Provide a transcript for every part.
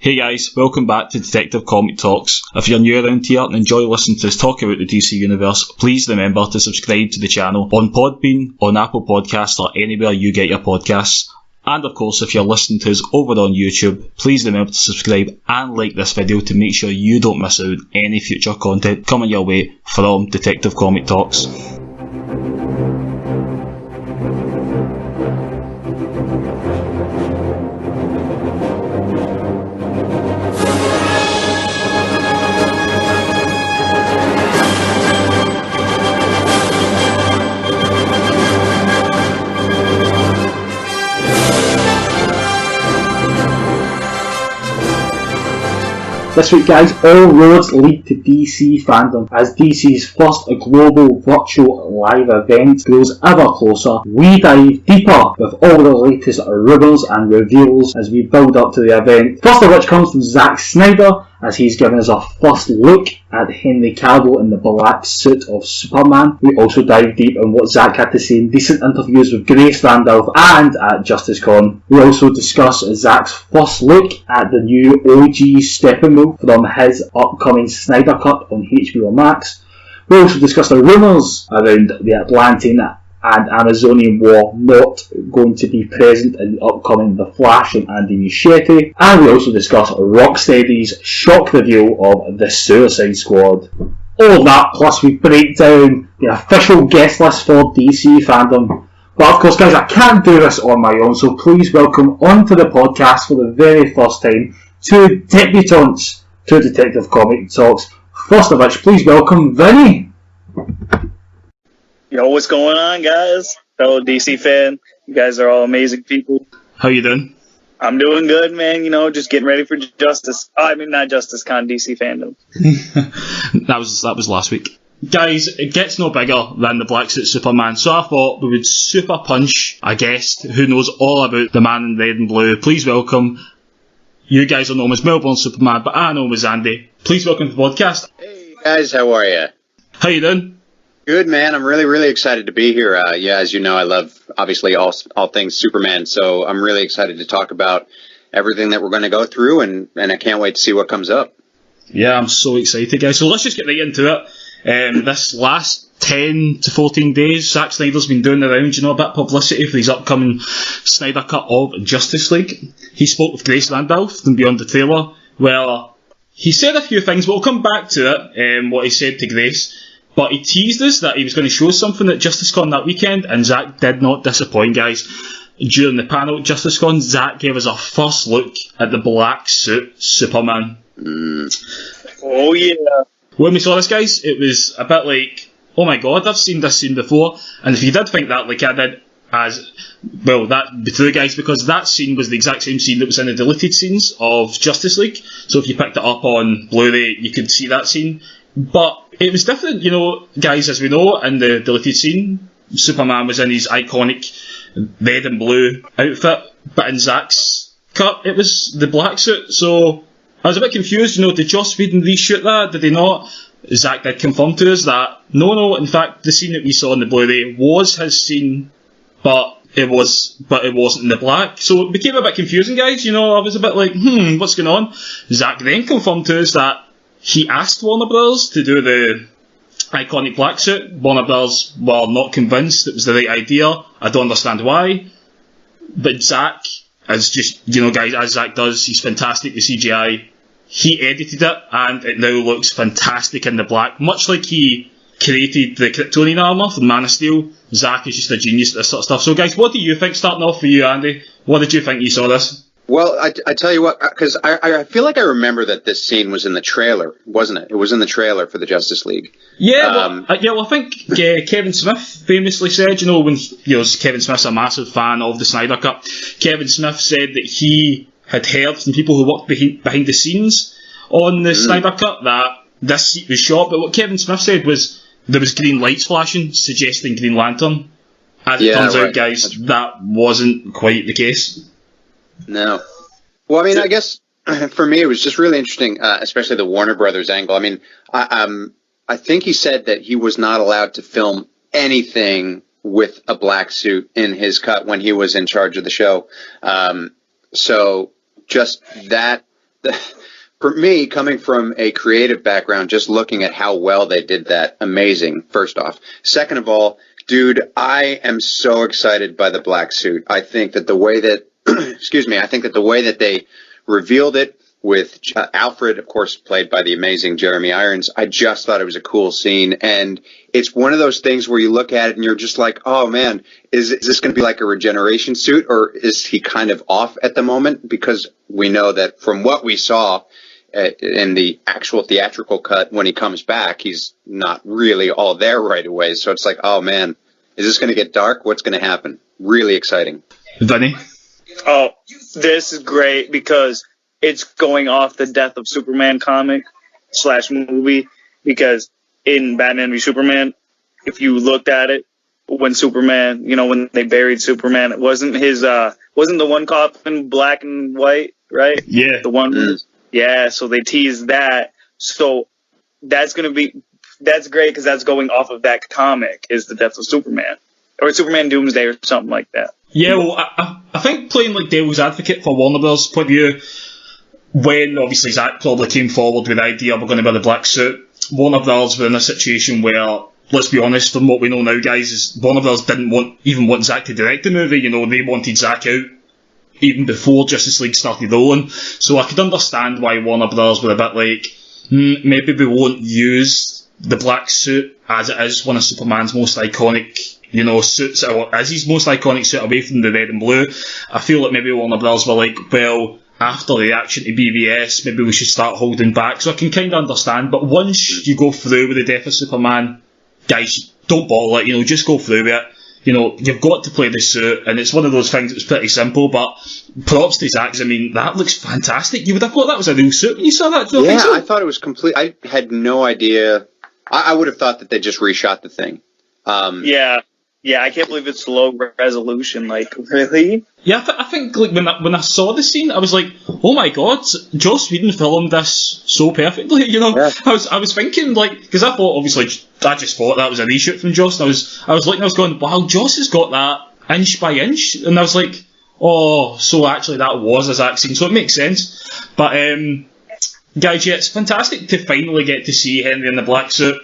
Hey guys, welcome back to Detective Comic Talks. If you're new around here and enjoy listening to us talk about the DC Universe, please remember to subscribe to the channel on Podbean, on Apple Podcasts or anywhere you get your podcasts. And of course, if you're listening to us over on YouTube, please remember to subscribe and like this video to make sure you don't miss out on any future content coming your way from Detective Comic Talks. This week, guys, all roads lead to DC Fandom as DC's first global virtual live event grows ever closer. We dive deeper with all the latest rumours and reveals as we build up to the event. First of which comes from Zack Snyder, as he's given us a first look at Henry Cavill in the black suit of Superman. We also dive deep on what Zack had to say in recent interviews with Randolph and at JusticeCon. We also discuss Zack's first look at the new OG Steppenwolf from his upcoming Snyder Cut on HBO Max. We also discuss the rumours around the Atlantean and Amazonian War not going to be present in the upcoming The Flash and Andy Muschietti. And we also discuss Rocksteady's shock reveal of The Suicide Squad. All of that, plus we break down the official guest list for DC Fandom. But of course, guys, I can't do this on my own, so please welcome onto the podcast for the very first time two debutants to Detective Comic Talks. First of which, please welcome iVnnie. Yo, what's going on, guys? Fellow DC fan. You guys are all amazing people. How you doing? I'm doing good, man. You know, just getting ready for Justice. Not JusticeCon, DC Fandom. that was last week. Guys, it gets no bigger than the Black Suit Superman, so I thought we would super punch a guest who knows all about the man in red and blue. Please welcome, you guys will know him as Melbourne Superman, but I know him as Andy. Please welcome to the podcast. Hey guys, how are you? How you doing? Good, man. I'm really, really excited to be here. As you know, I love, obviously, all things Superman, so I'm really excited to talk about everything that we're going to go through, and I can't wait to see what comes up. Yeah, I'm so excited, guys. So let's just get right into it. This last 10 to 14 days, Zack Snyder's been doing the rounds, a bit of publicity for his upcoming Snyder Cut of Justice League. He spoke with Randolph from Beyond the Trailer, where he said a few things, but we'll come back to it, what he said to Grace. But he teased us that he was going to show something at JusticeCon that weekend, and Zack did not disappoint, guys. During the panel at JusticeCon, Zack gave us a first look at the black suit Superman. Oh, yeah. When we saw this, guys, it was a bit like, oh my god, I've seen this scene before. And if you did think that, like I did, that'd be true, guys, because that scene was the exact same scene that was in the deleted scenes of Justice League. So if you picked it up on Blu-ray, you could see that scene. But it was different, guys, as we know, in the deleted scene, Superman was in his iconic red and blue outfit, but in Zack's cut, it was the black suit, so I was a bit confused, did Joss Whedon reshoot that, did they not? Zack did confirm to us that, no, in fact, the scene that we saw in the Blu-ray was his scene, but it wasn't in the black, so it became a bit confusing, guys, I was a bit like, what's going on? Zack then confirmed to us that he asked Warner Bros. To do the iconic black suit. Warner Bros. Were not convinced it was the right idea. I don't understand why. But Zack, as just, guys, as Zack does, he's fantastic with CGI. He edited it, and it now looks fantastic in the black. Much like he created the Kryptonian armour from Man of Steel, Zack is just a genius at this sort of stuff. So, guys, what do you think, starting off for you, Andy? What did you think you saw this? Well, I tell you what, because I feel like I remember that this scene was in the trailer, wasn't it? It was in the trailer for the Justice League. Yeah, I think Kevin Smith famously said, when Kevin Smith's a massive fan of the Snyder Cut, Kevin Smith said that he had heard from people who worked behind the scenes on the Snyder Cut that this scene was shot, but what Kevin Smith said was there was green lights flashing, suggesting Green Lantern. As it turns out, guys, that wasn't quite the case. No. Well, I mean, I guess for me it was just really interesting, especially the Warner Brothers angle. I mean, I think he said that he was not allowed to film anything with a black suit in his cut when he was in charge of the show. So just that for me, coming from a creative background, just looking at how well they did that, amazing, first off. Second of all, dude, I am so excited by the black suit. I think that the way that, I think that the way that they revealed it with Alfred, of course, played by the amazing Jeremy Irons, I just thought it was a cool scene. And it's one of those things where you look at it and you're just like, oh man, is this going to be like a regeneration suit, or is he kind of off at the moment? Because we know that from what we saw in the actual theatrical cut, when he comes back, he's not really all there right away. So it's like, oh man, is this going to get dark? What's going to happen? Really exciting. Vinny? Oh, this is great because it's going off the Death of Superman comic / movie, because in Batman v Superman, if you looked at it, when Superman, when they buried Superman, it wasn't wasn't the one coffin black and white, right? Yeah. The one, yeah, so they teased that. So that's great because that's going off of that comic, is the Death of Superman. Or Superman Doomsday or something like that. Yeah, well, I think playing like devil's advocate for Warner Bros. Point of view, when obviously Zack probably came forward with the idea we're going to wear the black suit, Warner Bros. Were in a situation where, let's be honest, from what we know now, guys, is Warner Bros. Didn't even want Zack to direct the movie. They wanted Zack out even before Justice League started rolling. So I could understand why Warner Bros. Were a bit like, maybe we won't use the black suit, as it is one of Superman's most iconic suits, or as his most iconic suit away from the red and blue. I feel like maybe Warner Bros. Were like, well, after the reaction to BVS, maybe we should start holding back. So I can kind of understand, but once you go through with the Death of Superman, guys, don't bottle it, just go through with it. You've got to play the suit, and it's one of those things that was pretty simple, but props to Zack. I mean, that looks fantastic. You would have thought that was a real suit when you saw that. Yeah, I thought it was complete. I had no idea. I would have thought that they just reshot the thing. Yeah, I can't believe it's low resolution. Like, really? Yeah, I think like when I saw the scene, I was like, oh my god, Joss Whedon filmed this so perfectly. Yeah. I was thinking, like, because I thought, obviously, I just thought that was a reshoot from Joss, and I was going, wow, Joss has got that inch by inch, and I was like, oh, so actually that was a Zack scene, so it makes sense. But guys, yeah, it's fantastic to finally get to see Henry in the black suit.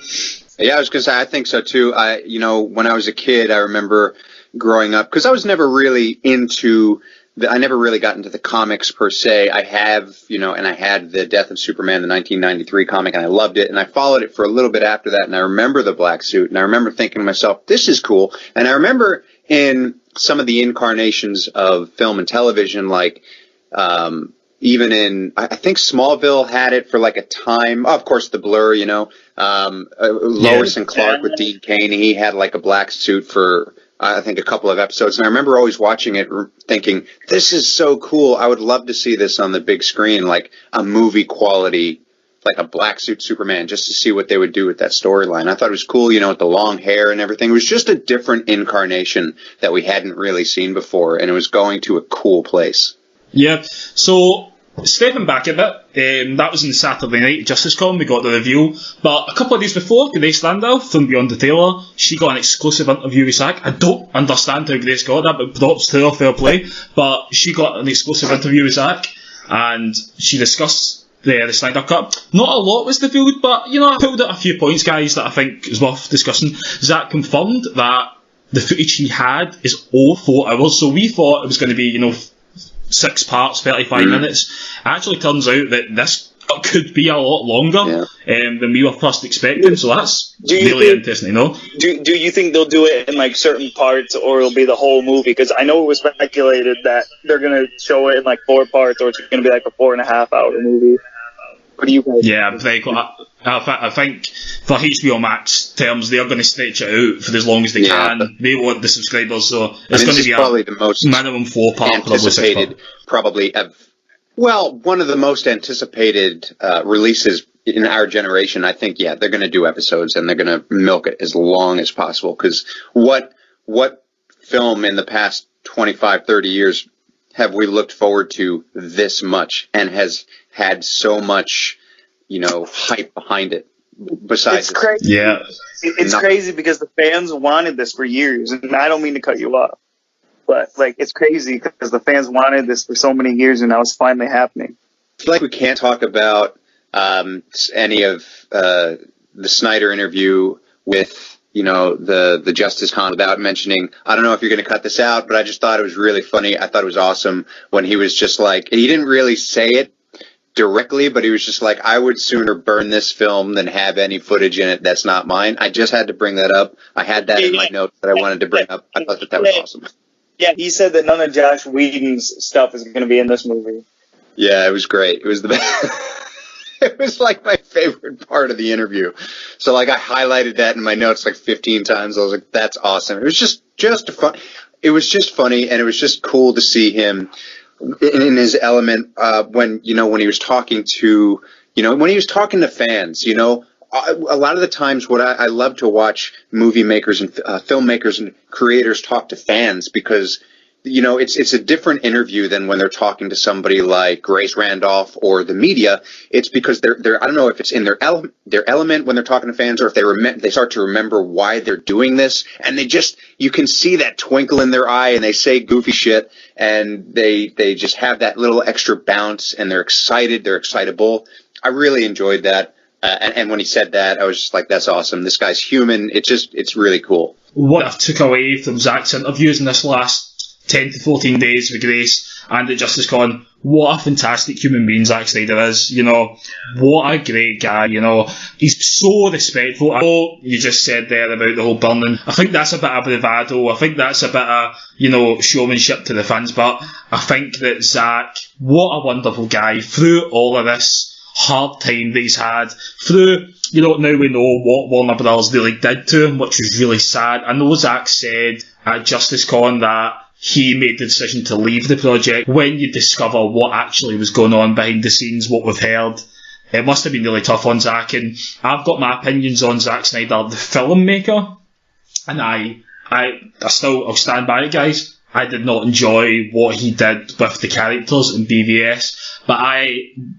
Yeah, I was going to say, I think so too. When I was a kid, I remember growing up, because I was never really I never really got into the comics per se. I have, and I had the Death of Superman, the 1993 comic, and I loved it. And I followed it for a little bit after that, and I remember the black suit, and I remember thinking to myself, this is cool. And I remember in some of the incarnations of film and television, like, even in, I think Smallville had it for like a time. Oh, of course, the Blur, Lois and Clark with Dean Cain. He had like a black suit for, I think, a couple of episodes. And I remember always watching it thinking, this is so cool. I would love to see this on the big screen, like a movie quality, like a black suit Superman, just to see what they would do with that storyline. I thought it was cool, with the long hair and everything. It was just a different incarnation that we hadn't really seen before. And it was going to a cool place. Yeah, so stepping back a bit, that was in the Saturday Night Justice Con, we got the reveal, but a couple of days before, Grace Randolph from Beyond the Taylor, she got an exclusive interview with Zack. I don't understand how Grace got that, but props to her, fair play, but she got an exclusive interview with Zack, and she discussed the Snyder Cut. Not a lot was revealed, but, I pulled out a few points, guys, that I think is worth discussing. Zack confirmed that the footage he had is all 4 hours, so we thought it was going to be, 6 parts, 35 minutes. Actually turns out that this could be a lot longer than we were first expecting, so that's really interesting, Do you think they'll do it in like certain parts, or it'll be the whole movie? Because I know it was speculated that they're going to show it in like 4 parts, or it's going to be like a 4.5 hour movie. What do you guys think? I think for HBO Max terms, they're going to stretch it out for as long as they can. They want the subscribers, so it's going to be probably the most minimum 4 part, anticipated, probably one of the most anticipated releases in our generation. I think, they're going to do episodes, and they're going to milk it as long as possible, because what film in the past 25, 30 years have we looked forward to this much and has had so much, hype behind it? Besides, it's crazy. Yeah, it's crazy because the fans wanted this for years, and I don't mean to cut you off, but like it's crazy because the fans wanted this for so many years, and now it's finally happening. feel like we can't talk about any of the Snyder interview with, the Justice Con without mentioning, I don't know if you're going to cut this out, but I just thought it was really funny. I thought it was awesome when he was just like, he didn't really say it directly, but he was just like, I would sooner burn this film than have any footage in it that's not mine. I just had to bring that up. I had that in my notes that I wanted to bring up. I thought that was awesome. Yeah, he said that none of Josh Whedon's stuff is going to be in this movie. Yeah, it was great. It was the best. It was like my favorite part of the interview. So like I highlighted that in my notes like 15 times. I was like, that's awesome. It was just fun. It was just funny, and it was just cool to see him in his element when he was talking to, when he was talking to fans, a lot of the times what I love to watch movie makers and filmmakers and creators talk to fans, because it's a different interview than when they're talking to somebody like Grace Randolph or the media. It's because they're I don't know if it's in their element when they're talking to fans, or if they start to remember why they're doing this, and you can see that twinkle in their eye, and they say goofy shit, and they just have that little extra bounce, and they're excited, they're excitable. I really enjoyed that. And when he said that, I was just like, that's awesome. This guy's human. It's really cool. What I took away from Zack's interviews in this last 10 to 14 days with Grace and at Justice Con, what a fantastic human being Zack Snyder is. What a great guy. He's so respectful. I know you just said there about the whole burning. I think that's a bit of bravado. I think that's a bit of, showmanship to the fans. But I think that Zack, what a wonderful guy through all of this hard time that he's had, through, now we know what Warner Brothers really did to him, which was really sad. I know Zack said at Justice Con that he made the decision to leave the project. When you discover what actually was going on behind the scenes, what we've heard, it must have been really tough on Zack. And I've got my opinions on Zack Snyder, the filmmaker, and I'll stand by it, guys. I did not enjoy what he did with the characters in BVS, but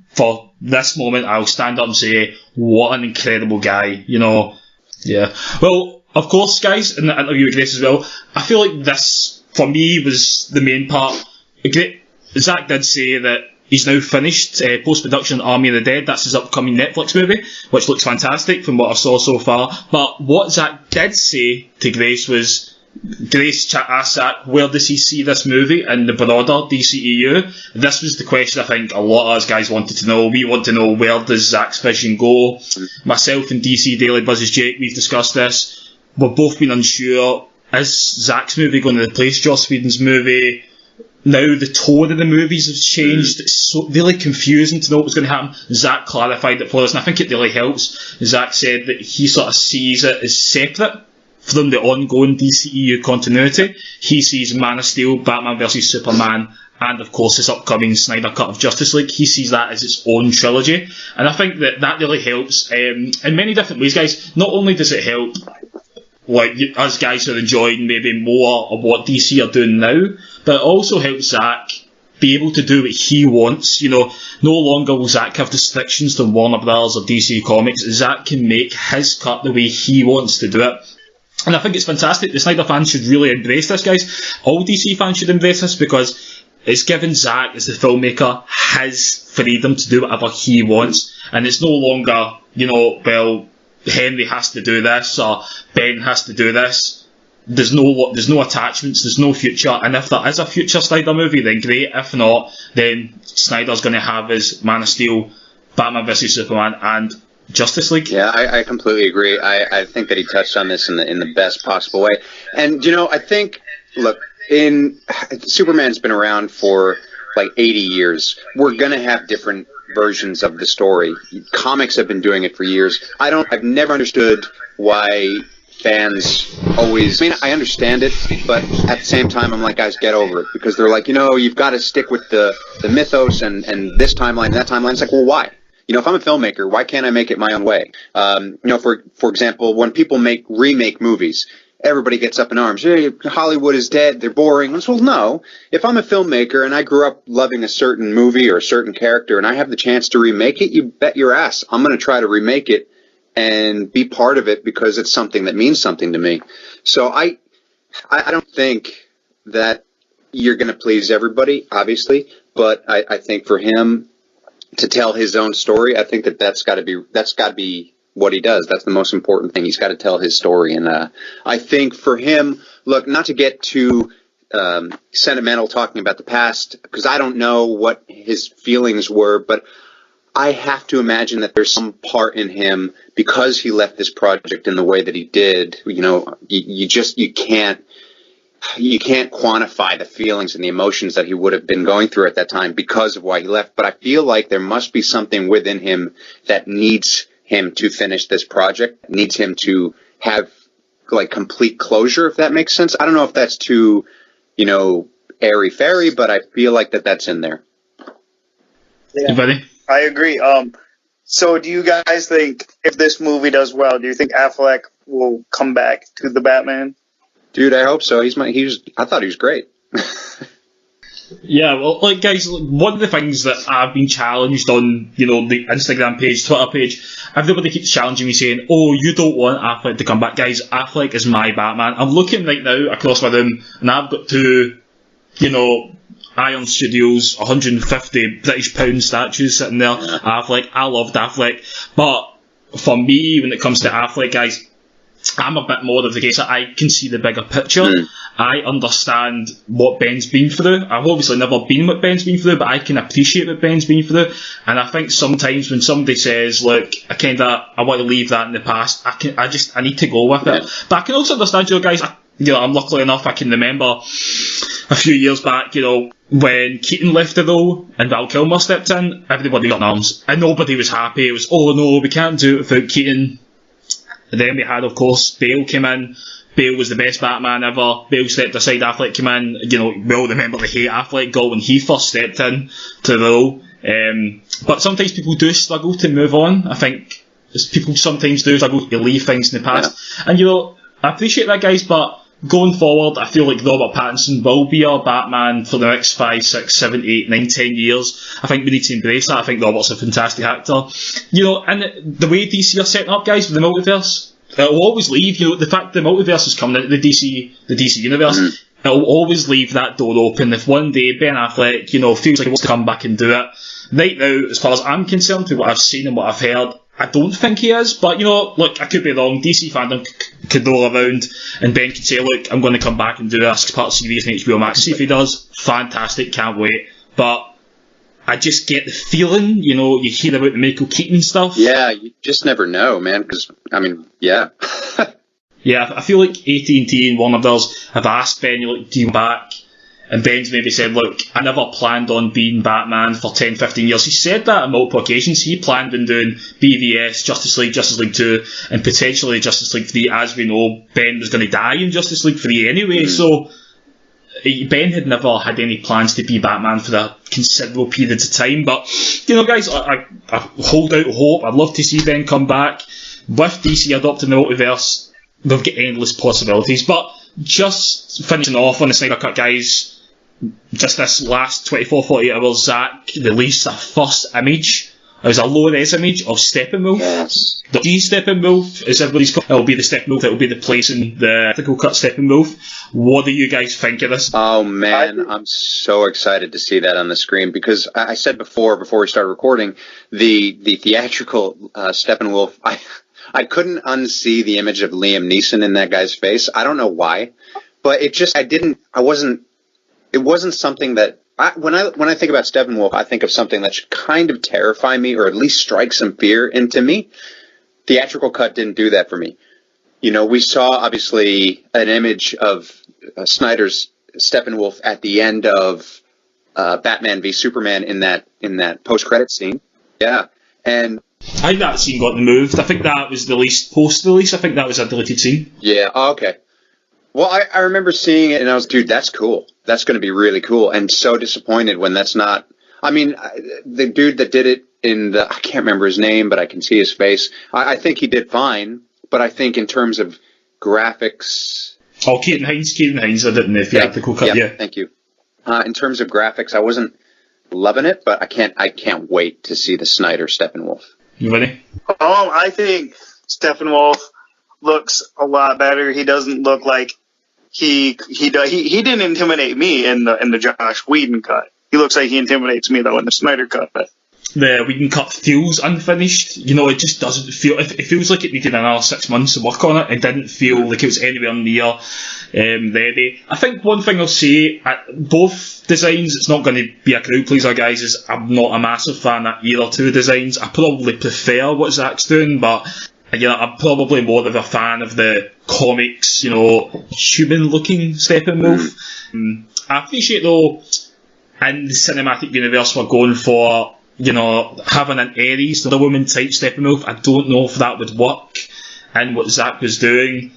for this moment, I'll stand up and say, what an incredible guy, Yeah. Well, of course, guys, in the interview with Grace as well, I feel like this, for me, was the main part. Zack did say that he's now finished post-production on Army of the Dead. That's his upcoming Netflix movie, which looks fantastic from what I saw so far. But what Zack did say to Grace was, Grace asked Zack, where does he see this movie in the broader DCEU? This was the question I think a lot of us guys wanted to know. We want to know, where does Zack's vision go? Myself and DC Daily Buzz's Jake, we've discussed this. We've both been unsure. Is Zack's movie going to replace Joss Whedon's movie? Now the tone of the movies has changed. It's so really confusing to know what's going to happen. Zack clarified it for us, and I think it really helps. Zack said that he sort of sees it as separate from the ongoing DCEU continuity. He sees Man of Steel, Batman vs Superman, and of course this upcoming Snyder Cut of Justice League. He sees that as its own trilogy, and I think that really helps in many different ways, guys. Not only does it help like us guys who are enjoying maybe more of what DC are doing now, but it also helps Zack be able to do what he wants. No longer will Zack have restrictions from Warner Brothers or DC Comics. Zack can make his cut the way he wants to do it. And I think it's fantastic. The Snyder fans should really embrace this, guys. All DC fans should embrace this, because it's given Zack, as the filmmaker, his freedom to do whatever he wants. And it's no longer, Henry has to do this, or Ben has to do this. There's no attachments, there's no future, and if there is a future Snyder movie, then great. If not, then Snyder's going to have his Man of Steel, Batman vs Superman, and Justice League. Yeah, I completely agree. I think that he touched on this in the best possible way. And I think, look, Superman's been around for like 80 years. We're going to have different versions of the story. Comics have been doing it for years. I've never understood why fans always, I understand it, but at the same time, I'm like, guys, get over it, because they're like, you've got to stick with the mythos and this timeline and that timeline. It's like, well, why? If I'm a filmmaker, why can't I make it my own way? For example, when people remake movies, everybody gets up in arms. Hey, Hollywood is dead. They're boring. Well, no. If I'm a filmmaker and I grew up loving a certain movie or a certain character and I have the chance to remake it, you bet your ass I'm going to try to remake it and be part of it, because it's something that means something to me. So I don't think that you're going to please everybody, obviously, but I think for him, to tell his own story. I think that's got to be what he does. That's the most important thing. He's got to tell his story. And I think for him, look, not to get too sentimental talking about the past, because I don't know what his feelings were, but I have to imagine that there's some part in him, because he left this project in the way that he did. You know, you can't quantify the feelings and the emotions that he would have been going through at that time because of why he left. But I feel like there must be something within him that needs him to finish this project, needs him to have like complete closure, if that makes sense. I don't know if that's too, airy-fairy, but I feel like that's in there. Yeah, Buddy? I agree. So do you guys think if this movie does well, do you think Affleck will come back to the Batman? Dude, I hope so. I thought he was great. Yeah, well, guys, one of the things that I've been challenged on, the Instagram page, Twitter page, everybody keeps challenging me saying, oh, you don't want Affleck to come back. Guys, Affleck is my Batman. I'm looking right now across my room, and I've got two, Iron Studios, 150 British pound statues sitting there. Affleck, I loved Affleck. But for me, when it comes to Affleck, guys, I'm a bit more of the case that I can see the bigger picture. I understand what Ben's been through. I've obviously never been what Ben's been through, but I can appreciate what Ben's been through. And I think sometimes when somebody says, look, I want to leave that in the past, I need to go with it. But I can also understand, guys, I'm lucky enough, I can remember a few years back, when Keaton left the role and Val Kilmer stepped in, everybody got in arms. And nobody was happy. It was, oh no, we can't do it without Keaton. And then we had, of course, Bale came in. Bale was the best Batman ever. Bale stepped aside, Affleck came in. We all remember the hate Affleck got when he first stepped in to the role. But sometimes people do struggle to move on. I think people sometimes do struggle to leave things in the past. Yeah. And, I appreciate that, guys, but going forward, I feel like Robert Pattinson will be our Batman for the next 5, 6, 7, 8, 9, 10 years. I think we need to embrace that. I think Robert's a fantastic actor. And the way DC are setting up, guys, with the multiverse, it'll always leave, the fact the multiverse is coming into the DC universe, it'll always leave that door open. If one day Ben Affleck, feels like he wants to come back and do it. Right now, as far as I'm concerned, with what I've seen and what I've heard, I don't think he is, but look, I could be wrong. DC Fandom could roll around and Ben could say, look, I'm going to come back and do this part of series on HBO Max. See if he does, fantastic, can't wait. But I just get the feeling, you hear about the Michael Keaton stuff. Yeah, you just never know, man, because, yeah. Yeah, I feel like AT&T and Warner Bros. Have asked Ben, do you come back? And Ben's maybe said, look, I never planned on being Batman for 10, 15 years. He said that on multiple occasions. He planned on doing BVS, Justice League 2, and potentially Justice League 3. As we know, Ben was going to die in Justice League 3 anyway. So Ben had never had any plans to be Batman for a considerable period of time. But, guys, I hold out hope. I'd love to see Ben come back. With DC adopting the multiverse, they've got endless possibilities. But just finishing off on the Snyder Cut, guys, just this last 24, 48 hours, Zack released a first image. It was a low-res image of Steppenwolf. Yes. The Steppenwolf, as everybody's called, it'll be the Steppenwolf, it'll be the place in the theatrical cut Steppenwolf. What do you guys think of this? Oh man, I'm so excited to see that on the screen, because I said before we started recording, the theatrical Steppenwolf, I couldn't unsee the image of Liam Neeson in that guy's face. I don't know why, but it wasn't something that, when I think about Steppenwolf, I think of something that should kind of terrify me, or at least strike some fear into me. Theatrical cut didn't do that for me. We saw obviously an image of Snyder's Steppenwolf at the end of Batman v Superman in that post-credit scene. Yeah, and I think that scene got removed. I think that was released post-release. I think that was a deleted scene. Yeah. Oh, okay. Well, I remember seeing it, and I was, dude, that's cool. That's going to be really cool. And so disappointed when that's not. The dude that did it I can't remember his name, but I can see his face. I think he did fine, but I think in terms of graphics. Oh, Keaton Hines did it in the theatrical cut. Yeah, thank you. In terms of graphics, I wasn't loving it, but I can't wait to see the Snyder Steppenwolf. You ready? I think Steppenwolf looks a lot better. He doesn't look like he didn't intimidate me in the Josh Whedon cut. He looks like he intimidates me though in the Snyder cut. But the Whedon cut feels unfinished. You know, it just doesn't feel. It feels like it needed another 6 months to work on it. It didn't feel like it was anywhere near ready. I think one thing I'll say at both designs, it's not going to be a crowd pleaser, guys. Is I'm not a massive fan of either two designs. I probably prefer what Zack's doing, but I'm probably more of a fan of the comics, human-looking Steppenwolf. I appreciate though, in the cinematic universe, we're going for having an Ares, the woman type Steppenwolf. I don't know if that would work in what Zack was doing.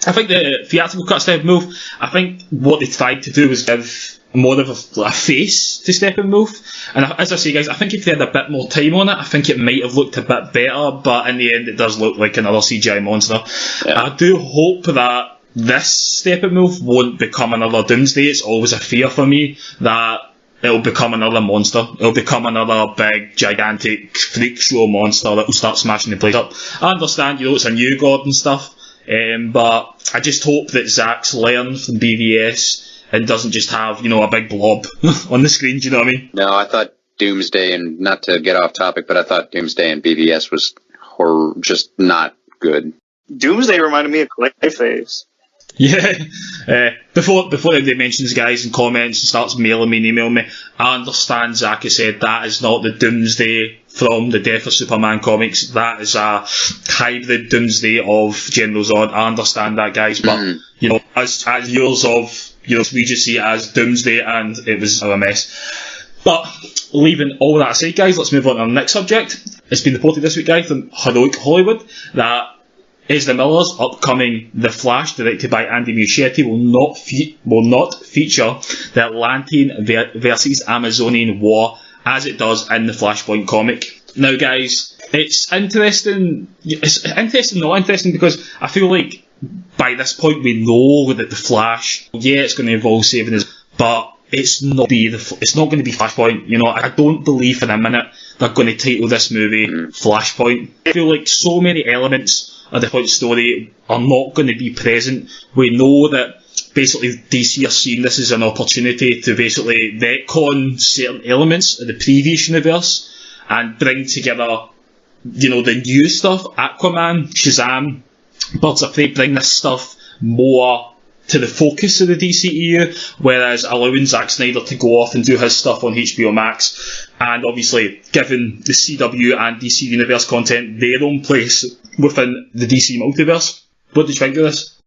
I think the theatrical cut Steppenwolf, I think what they tried to do was give more of a face to Steppenwolf. And as I say, guys, I think if they had a bit more time on it, I think it might have looked a bit better, but in the end it does look like another CGI monster. Yeah. I do hope that this Steppenwolf won't become another Doomsday. It's always a fear for me that it'll become another monster. It'll become another big, gigantic freak show monster that will start smashing the place up. I understand, it's a new god and stuff, but I just hope that Zack's learned from BVS and doesn't just have, a big blob on the screen, do you know what I mean? No, I thought Doomsday, and not to get off topic, but I thought Doomsday and BVS was just not good. Doomsday reminded me of Clayface. Yeah. Before anybody mentions guys in comments and starts mailing me and emailing me, I understand Zack has said that is not the Doomsday from the Death of Superman comics. That is a hybrid Doomsday of General Zod. I understand that, guys, but as years of we just see it as Doomsday, and it was a mess. But leaving all that aside, guys, let's move on to our next subject. It's been reported this week, guys, from Heroic Hollywood that Ezra Miller's upcoming The Flash, directed by Andy Muschietti, will not feature the Atlantean versus Amazonian war as it does in the Flashpoint comic. Now, guys, it's interesting. It's interesting, not interesting, because I feel like by this point we know that the Flash, it's going to involve saving us, but it's not going to be Flashpoint. I don't believe for a minute they're going to title this movie Flashpoint. I feel like so many elements of the Point story are not going to be present. We know that basically DC are seeing this as an opportunity to basically retcon certain elements of the previous universe and bring together, the new stuff, Aquaman, Shazam, Birds of Prey, bring this stuff more to the focus of the DCEU, whereas allowing Zack Snyder to go off and do his stuff on HBO Max, and obviously giving the CW and DC Universe content their own place within the DC multiverse. What did you think of this?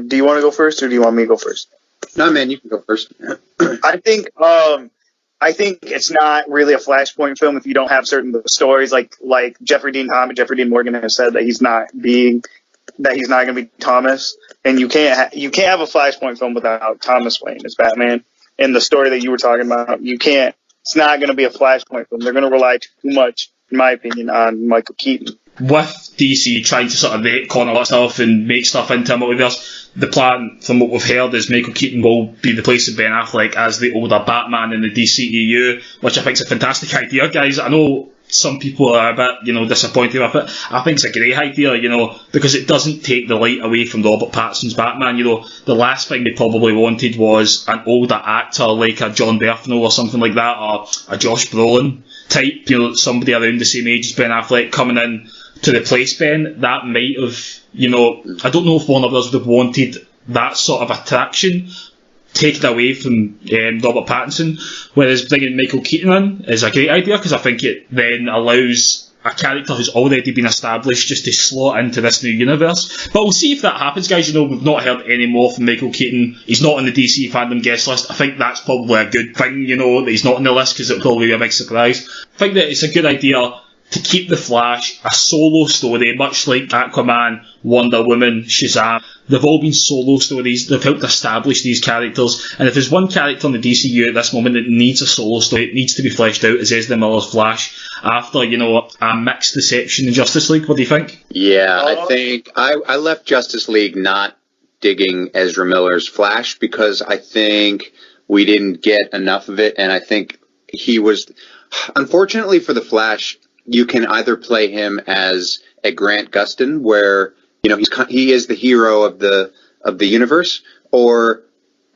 Do you want to go first, or do you want me to go first? No, man, you can go first. I think it's not really a Flashpoint film if you don't have certain stories like Jeffrey Dean Morgan has said that he's not going to be Thomas, and you can't have a Flashpoint film without Thomas Wayne as Batman. And the story that you were talking about, it's not going to be a Flashpoint film. They're going to rely too much, in my opinion, on Michael Keaton. With DC trying to sort of retcon a lot of stuff and make stuff into a multiverse, the plan, from what we've heard, is Michael Keaton will be replacing Ben Affleck as the older Batman in the DCEU, which I think is a fantastic idea, guys. I know some people are a bit, disappointed with it. I think it's a great idea, because it doesn't take the light away from Robert Pattinson's Batman. The last thing they probably wanted was an older actor like a John Bernthal or something like that, or a Josh Brolin type, somebody around the same age as Ben Affleck coming in to replace Ben. That might have, I don't know if Warner Bros. Would have wanted that sort of attraction taken away from Robert Pattinson, whereas bringing Michael Keaton in is a great idea, because I think it then allows a character who's already been established just to slot into this new universe. But we'll see if that happens, guys. We've not heard any more from Michael Keaton. He's not on the DC Fandom guest list. I think that's probably a good thing, that he's not on the list, because it'll probably be a big surprise. I think that it's a good idea to keep the Flash a solo story, much like Aquaman, Wonder Woman, Shazam. They've all been solo stories. They've helped establish these characters. And if there's one character in the DCU at this moment that needs a solo story, it needs to be fleshed out, as Ezra Miller's Flash, after, a mixed reception in Justice League. What do you think? Yeah, I think I left Justice League not digging Ezra Miller's Flash, because I think we didn't get enough of it, and I think he was... Unfortunately for the Flash, you can either play him as a Grant Gustin, where he is the hero of the universe, or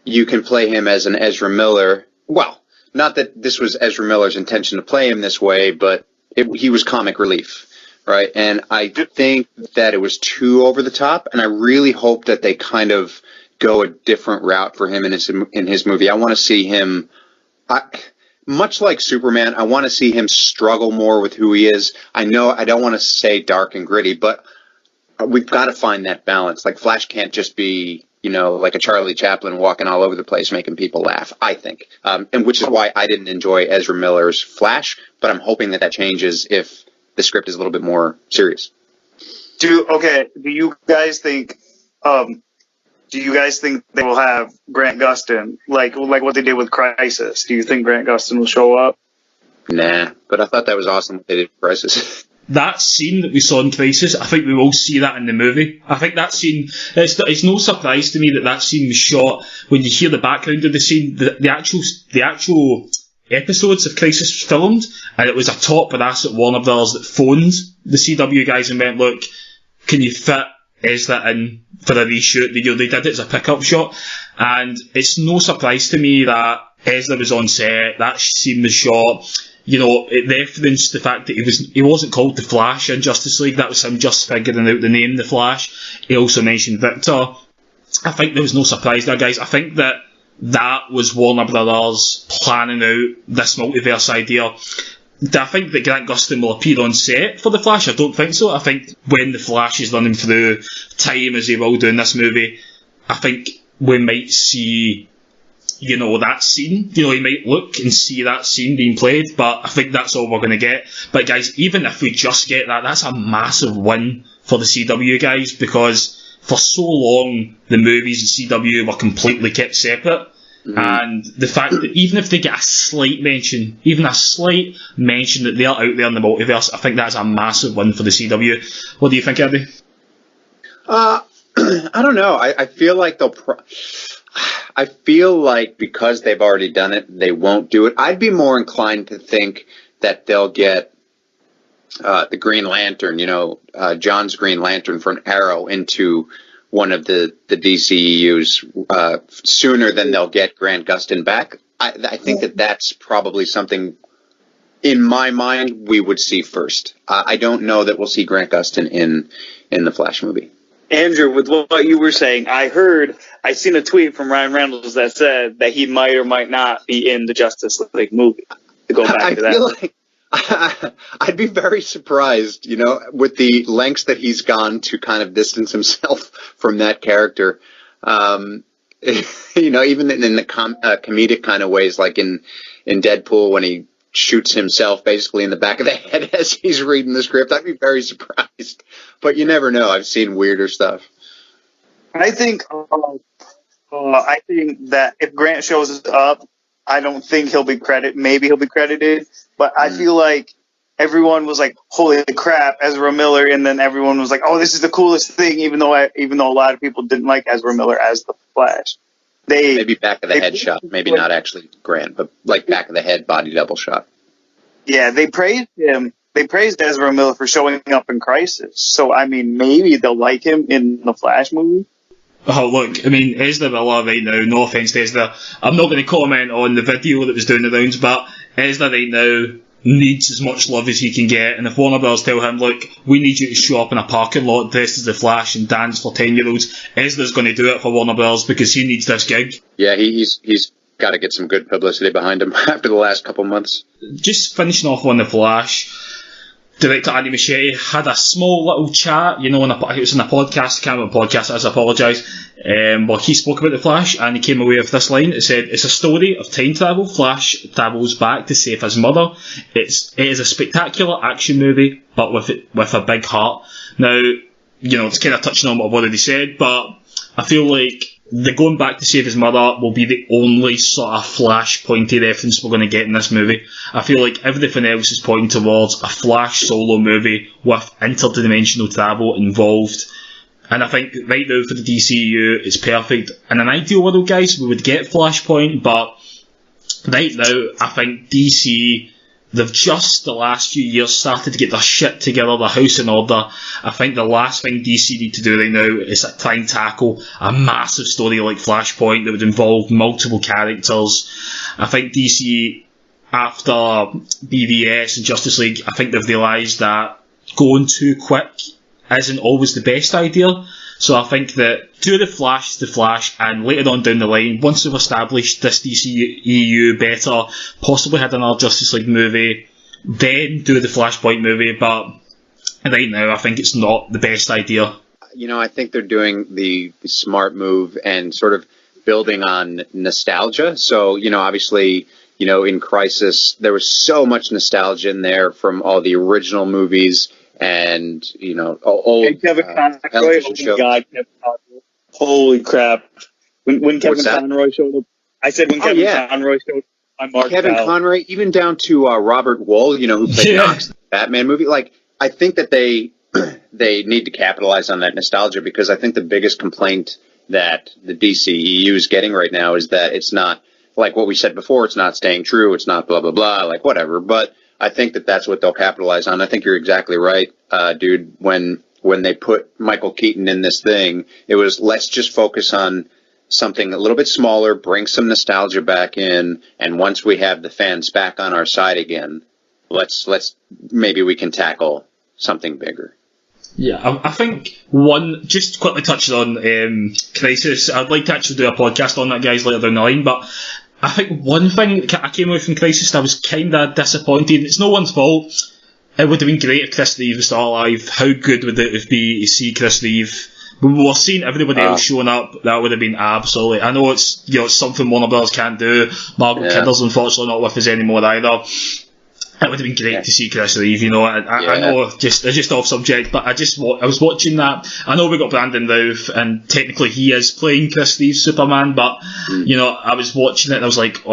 you can play him as an Ezra Miller. Well, not that this was Ezra Miller's intention to play him this way, but he was comic relief, right? And I think that it was too over the top, and I really hope that they kind of go a different route for him in his movie. I want to see him, much like Superman, I want to see him struggle more with who he is. I know I don't want to say dark and gritty, but we've got to find that balance. Like, Flash can't just be, like a Charlie Chaplin walking all over the place making people laugh, I think. And which is why I didn't enjoy Ezra Miller's Flash, but I'm hoping that changes if the script is a little bit more serious. Do you guys think they will have Grant Gustin like what they did with Crisis? Do you think Grant Gustin will show up? Nah, but I thought that was awesome what they did with Crisis. That scene that we saw in Crisis, I think we will see that in the movie. I think that scene, it's no surprise to me that scene was shot. When you hear the background of the scene, the actual episodes of Crisis was filmed, and it was a top brass at Warner Brothers that phoned the CW guys and went, look, can you fit Ezra in for a reshoot? They did it as a pickup shot, and it's no surprise to me that Ezra was on set, that scene was shot. It referenced the fact that he wasn't called the Flash in Justice League. That was him just figuring out the name, the Flash. He also mentioned Victor. I think there was no surprise there, guys. I think that was Warner Brothers planning out this multiverse idea. Do I think that Grant Gustin will appear on set for the Flash? I don't think so. I think when the Flash is running through time, as he will do in this movie, I think we might see that scene. He might look and see that scene being played, but I think that's all we're going to get. But guys, even if we just get that, that's a massive win for the CW guys, because for so long the movies and CW were completely kept separate. Mm-hmm. And the fact that even if they get a slight mention that they're out there in the multiverse, I think that's a massive win for the CW. What do you think, Andy? I don't know. I feel like I feel like because they've already done it, they won't do it. I'd be more inclined to think that they'll get the Green Lantern, John's Green Lantern for an Arrow into one of the DCEUs sooner than they'll get Grant Gustin back. I think that's probably something, in my mind, we would see first. I don't know that we'll see Grant Gustin in the Flash movie. Andrew, with what you were saying, I seen a tweet from Ryan Reynolds that said that he might or might not be in the Justice League movie. To go back to that. Feel like I'd be very surprised, with the lengths that he's gone to kind of distance himself from that character. Even in the comedic kind of ways, like in Deadpool when he shoots himself basically in the back of the head as he's reading the script. I'd be very surprised, but you never know. I've seen weirder stuff. I think that if Grant shows up, I don't think he'll be credited. Maybe he'll be credited, but I feel like everyone was like, "Holy crap, Ezra Miller!" And then everyone was like, "Oh, this is the coolest thing." Even though a lot of people didn't like Ezra Miller as the Flash. Maybe back of the head shot. Maybe not actually Grant, but like back of the head body double shot. Yeah, they praised him. They praised Ezra Miller for showing up in Crisis. So, maybe they'll like him in the Flash movie. Oh, look, Ezra Miller right now, no offence to Ezra, I'm not going to comment on the video that was doing the rounds, but Ezra right now needs as much love as he can get, and if Warner Bros. Tell him, look, we need you to show up in a parking lot dressed as the Flash and dance for 10-year-olds, Ezra's going to do it for Warner Bros. Because he needs this gig. Yeah, he's got to get some good publicity behind him after the last couple months. Just finishing off on the Flash, director Andy Muschietti had a small little chat, it was in a podcast, I can't remember the podcast, I apologise, but he spoke about the Flash and he came away with this line. It said, "It's a story of time travel. Flash travels back to save his mother. It is a spectacular action movie, but with a big heart." Now, it's kind of touching on what I've already said, but I feel like the going back to save his mother will be the only sort of Flash pointy reference we're going to get in this movie. I feel like everything else is pointing towards a Flash solo movie with interdimensional travel involved. And I think right now for the DCU, it's perfect. In an ideal world, guys, we would get Flashpoint, but right now, I think DC, they've just the last few years started to get their shit together, their house in order. I think the last thing DC need to do right now is to try and tackle a massive story like Flashpoint that would involve multiple characters. I think DC after BVS and Justice League, I think they've realised that going too quick isn't always the best idea. So I think that do the Flash, and later on down the line, once they've established this DCEU better, possibly had another Justice League movie, then do the Flashpoint movie. But right now, I think it's not the best idea. I think they're doing the smart move and sort of building on nostalgia. So, obviously, in Crisis, there was so much nostalgia in there from all the original movies and, old Kevin Conroy, God, Kevin Conroy. Holy crap. When Kevin Conroy showed up, I said when Kevin Conroy showed up, I marked Kevin out. Conroy, even down to Robert Wool, who played Knox in the Batman movie. Like, I think that they need to capitalize on that nostalgia, because I think the biggest complaint that the DCEU is getting right now is that it's not, like what we said before, it's not staying true, it's not blah, blah, blah, like whatever. But I think that that's what they'll capitalize on. I think you're exactly right, dude. When they put Michael Keaton in this thing, it was, let's just focus on something a little bit smaller, bring some nostalgia back in, and once we have the fans back on our side again, let's maybe we can tackle something bigger. Yeah, I think just quickly touching on Crisis, I'd like to actually do a podcast on that, guys, later down the line, but I think one thing I came away from Crisis, I was kind of disappointed. It's no one's fault. It would have been great if Chris Reeve was still alive. How good would it be to see Chris Reeve? When we were seeing everybody else showing up, that would have been absolutely... I know it's it's something Warner Brothers can't do. Margaret Kidder's unfortunately not with us anymore either. It would have been great to see Chris Reeve, I know it's just off subject, but I was watching that. I know we got Brandon Routh, and technically he is playing Chris Reeve's Superman, but, I was watching it and I was like,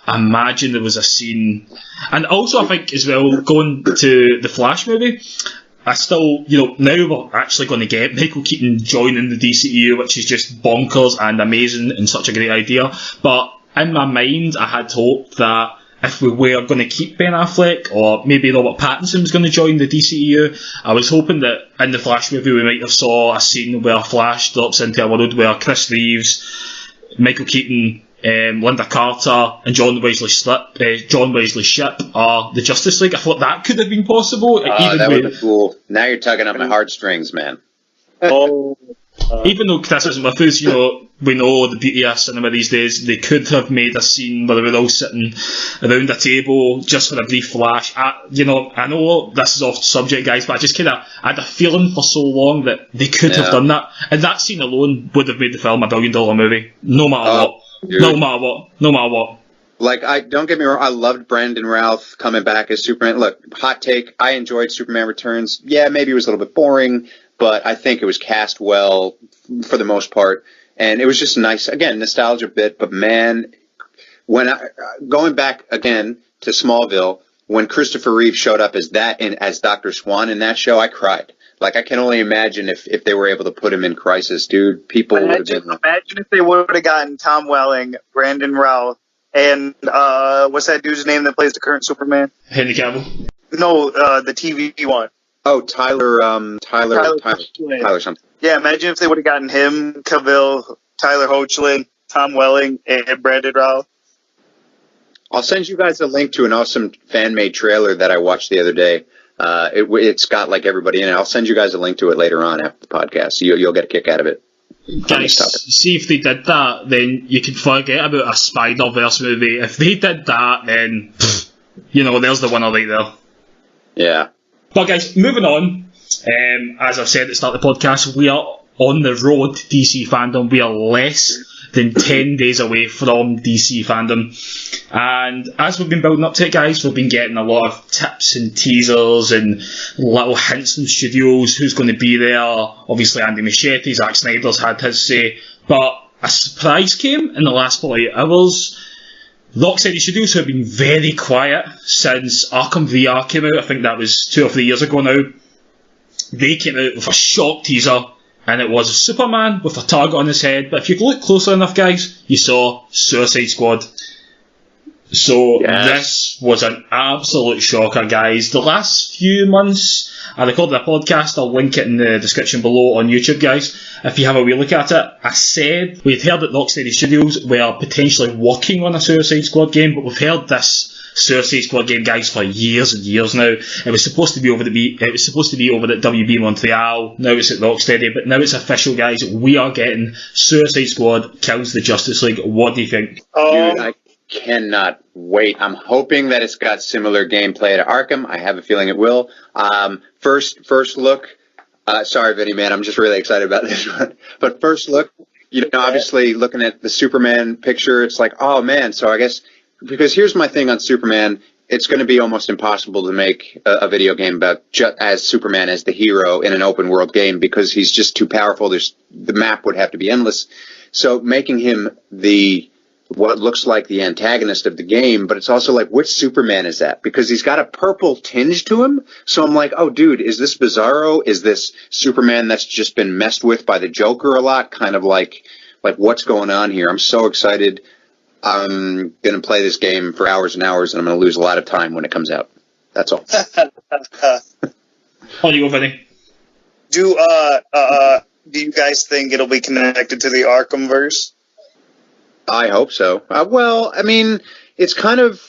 imagine there was a scene. And also I think as well, going to the Flash movie, I still, now we're actually going to get Michael Keaton joining the DCEU, which is just bonkers and amazing and such a great idea. But in my mind, I had hoped that if we were going to keep Ben Affleck, or maybe Robert Pattinson was going to join the DCEU, I was hoping that in the Flash movie we might have saw a scene where Flash drops into a world where Chris Reeves, Michael Keaton, Linda Carter and John Wesley Shipp are the Justice League. I thought that could have been possible. That would be cool. Now you're tugging on my heartstrings, man. Even though Chris isn't with us, we know the beauty of cinema these days. They could have made a scene where they were all sitting around a table just for a brief flash. I know this is off subject, guys, but I just I had a feeling for so long that they could have done that. And that scene alone would have made the film $1 billion movie. No matter what. Dude. No matter what. Like, don't get me wrong, I loved Brandon Routh coming back as Superman. Look, hot take, I enjoyed Superman Returns. Yeah, maybe it was a little bit boring, but I think it was cast well for the most part. And it was just nice. Again, nostalgia bit, but man, going back again to Smallville, when Christopher Reeve showed up as Dr. Swan in that show, I cried. Like, I can only imagine if they were able to put him in Crisis, dude. People would have been... Imagine if they would have gotten Tom Welling, Brandon Routh, and what's that dude's name that plays the current Superman? Henry Cavill? No, the TV one. Oh, Tyler something. Yeah, imagine if they would have gotten him, Cavill, Tyler Hoechlin, Tom Welling, and Brandon Routh. I'll send you guys a link to an awesome fan-made trailer that I watched the other day. It's got like everybody in it. I'll send you guys a link to it later on after the podcast. So you'll get a kick out of it. Guys, see if they did that, then you can forget about a Spider-Verse movie. If they did that, then there's the winner right there. Yeah. But guys, moving on. As I've said at the start of the podcast, we are on the road to DC Fandom. We are less than 10 days away from DC Fandom. And as we've been building up to it, guys, we've been getting a lot of tips and teasers and little hints from studios, who's going to be there. Obviously, Andy Muschietti, Zack Snyder's had his say. But a surprise came in the last 48 hours. Rocksteady Studios have been very quiet since Arkham VR came out. I think that was 2 or 3 years ago now. They came out with a shock teaser, and it was Superman with a target on his head. But if you look closer enough, guys, you saw Suicide Squad. So This was an absolute shocker, guys. The last few months, I recorded a podcast. I'll link it in the description below on YouTube, guys. If you have a wee look at it, I said we'd heard that Rocksteady Studios were potentially working on a Suicide Squad game, but we've heard this Suicide Squad game, guys, for years and years now. It was supposed to be over at WB Montreal. Now it's at Rocksteady, but now it's official, guys. We are getting Suicide Squad Kills the Justice League. What do you think? Dude, I cannot wait. I'm hoping that it's got similar gameplay to Arkham. I have a feeling it will. First look. Sorry, Vinny, man. I'm just really excited about this one. But first look, obviously looking at the Superman picture, it's like, oh man. So I guess, because here's my thing on Superman, it's going to be almost impossible to make a video game about as Superman as the hero in an open world game, because he's just too powerful. The map would have to be endless. So making him what looks like the antagonist of the game, but it's also like, which Superman is that? Because he's got a purple tinge to him. So I'm like, oh, dude, is this Bizarro? Is this Superman that's just been messed with by the Joker a lot? Kind of like what's going on here? I'm so excited. I'm going to play this game for hours and hours, and I'm going to lose a lot of time when it comes out. That's all. On you go, Vinny. Do you guys think it'll be connected to the Arkhamverse? I hope so. Well, I mean, it's kind of,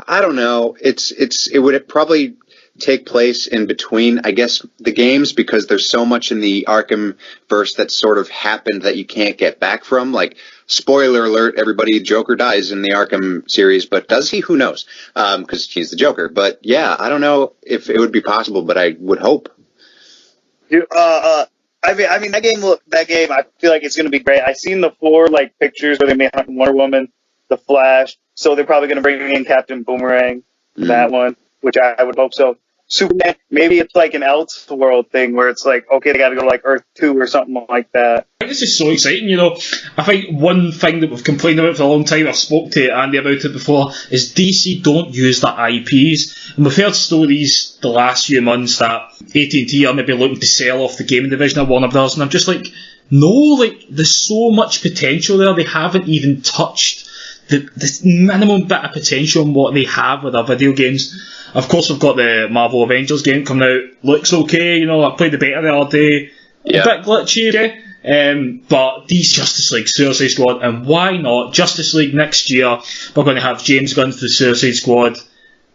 I don't know. It would probably take place in between, I guess, the games, because there's so much in the Arkhamverse that sort of happened that you can't get back from. Like, spoiler alert, everybody, Joker dies in the Arkham series, but does he? Who knows? Because he's the Joker. But yeah, I don't know if it would be possible, but I would hope. I mean, that game, I feel like it's going to be great. I've seen the 4 pictures where they made Wonder Woman, The Flash, so they're probably going to bring in Captain Boomerang for that one, which I would hope so. Superman, maybe it's like an Elseworld thing where it's like, okay, they got to go to Earth 2 or something like that. I think this is so exciting, I think one thing that we've complained about for a long time, I've spoke to Andy about it before, is DC don't use their IPs. And we've heard stories the last few months that AT&T are maybe looking to sell off the gaming division of Warner Bros. And I'm just like, no, there's so much potential there. They haven't even touched the minimum bit of potential in what they have with their video games. Of course, we've got the Marvel Avengers game coming out. Looks okay, I played the beta the other day. Yeah. A bit glitchy, okay? But these Justice League, Suicide Squad, and why not Justice League next year? We're going to have James Gunn's The Suicide Squad.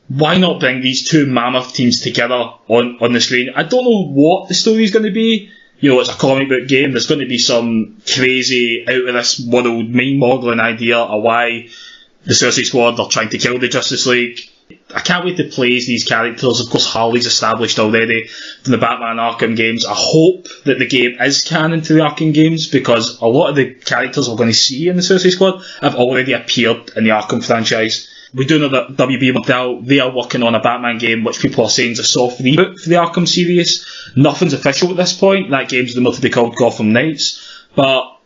Why not bring these two mammoth teams together on the screen? I don't know what the story's going to be. It's a comic book game. There's going to be some crazy, out of this world, mind-boggling idea of why the Suicide Squad are trying to kill the Justice League. I can't wait to play as these characters. Of course, Harley's established already from the Batman Arkham games. I hope that the game is canon to the Arkham games, because a lot of the characters we're going to see in the Suicide Squad have already appeared in the Arkham franchise. We do know that WB Montreal, they are working on a Batman game which people are saying is a soft reboot for the Arkham series. Nothing's official at this point. That game's rumored to be called Gotham Knights. But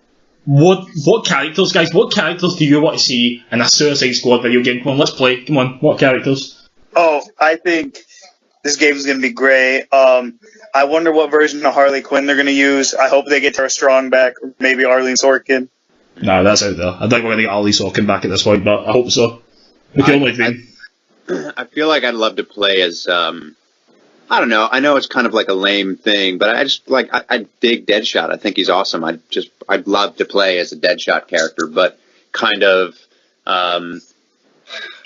what characters, guys, what characters do you want to see in a Suicide Squad video game? Come on, let's play. Come on, what characters? Oh, I think this game's going to be great. I wonder what version of Harley Quinn they're going to use. I hope they get Tara Strong back, or maybe Arlene Sorkin. No, that's out there. I think we're going to get Arlene Sorkin back at this point, but I hope so. I feel like I'd love to play as, I don't know. I know it's kind of like a lame thing, but I dig Deadshot. I think he's awesome. I'd love to play as a Deadshot character, but kind of,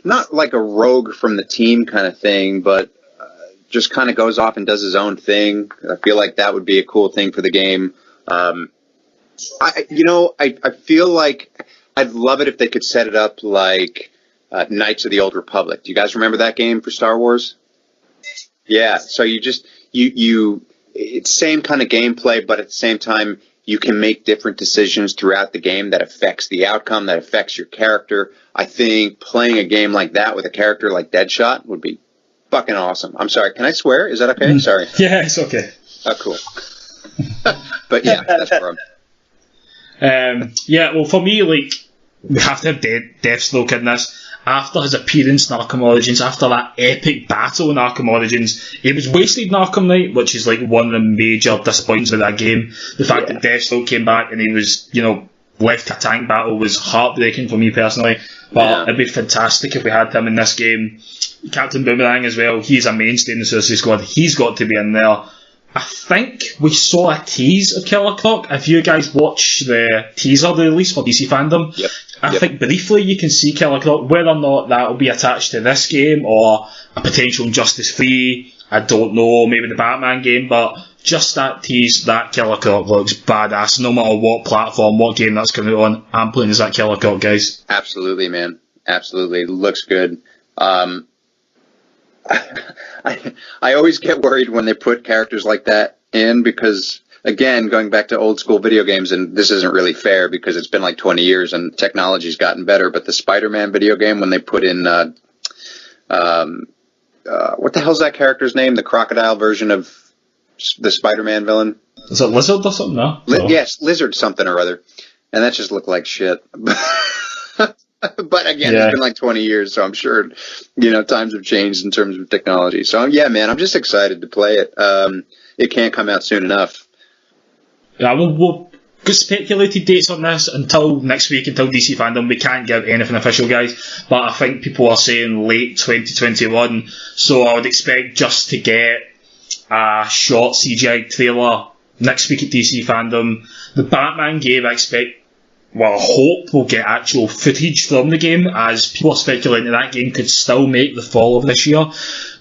not like a rogue from the team kind of thing, but just kind of goes off and does his own thing. I feel like that would be a cool thing for the game. I feel like I'd love it if they could set it up like Knights of the Old Republic. Do you guys remember that game for Star Wars? Yeah, so it's same kind of gameplay, but at the same time, you can make different decisions throughout the game that affects the outcome, that affects your character. I think playing a game like that with a character like Deadshot would be fucking awesome. I'm sorry, can I swear? Is that okay? Sorry. Yeah, it's okay. Oh, cool. But yeah, that's where I'm... yeah, well, for me, we have to have Deathstroke in this. After his appearance in Arkham Origins, after that epic battle in Arkham Origins, he was wasted in Arkham Knight, which is one of the major disappointments of that game. The fact that Deathstroke came back and he was, left a tank battle was heartbreaking for me personally. But it'd be fantastic if we had him in this game. Captain Boomerang as well, he's a mainstay in the Suicide Squad. He's got to be in there. I think we saw a tease of Killer Croc. If you guys watch the teaser they released for DC Fandom, I think briefly you can see Killer Croc. Whether or not that will be attached to this game or a potential Injustice 3, I don't know, maybe the Batman game, but just that tease, that Killer Croc looks badass. No matter what platform, what game that's coming on, I'm playing as that Killer Croc, guys. Absolutely, man. Absolutely. Looks good. I always get worried when they put characters like that in because, again, going back to old school video games, and this isn't really fair because it's been like 20 years and technology's gotten better, but the Spider-Man video game, when they put in, what the hell's that character's name? The crocodile version of the Spider-Man villain? Is it Lizard or something? No? Yes, Lizard something or other. And that just looked like shit. But again, It's been like 20 years, so I'm sure, times have changed in terms of technology. So yeah, man, I'm just excited to play it. It can't come out soon enough. Yeah, we'll get speculated dates on this until next week, until DC Fandom. We can't give anything official, guys. But I think people are saying late 2021. So I would expect just to get a short CGI trailer next week at DC Fandom. The Batman game, I hope we'll get actual footage from the game, as people are speculating that game could still make the fall of this year.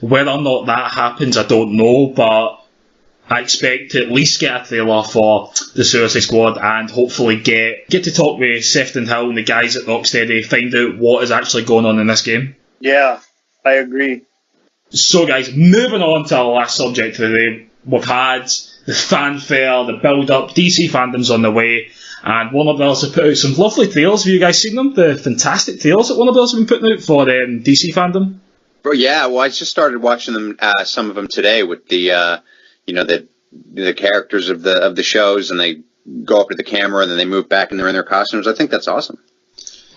Whether or not that happens, I don't know, but I expect to at least get a trailer for the Suicide Squad and hopefully get to talk with Sefton Hill and the guys at Rocksteady, find out what is actually going on in this game. Yeah, I agree. So guys, moving on to our last subject today, we've had the fanfare, the build-up, DC Fandom's on the way, and Warner Bros. Have put out some lovely trailers. Have you guys seen them? The fantastic trailers that Warner Bros. Have been putting out for DC Fandom? Bro, yeah, well, I just started watching them, some of them today with the, the characters of the shows, and they go up to the camera and then they move back and they're in their costumes. I think that's awesome.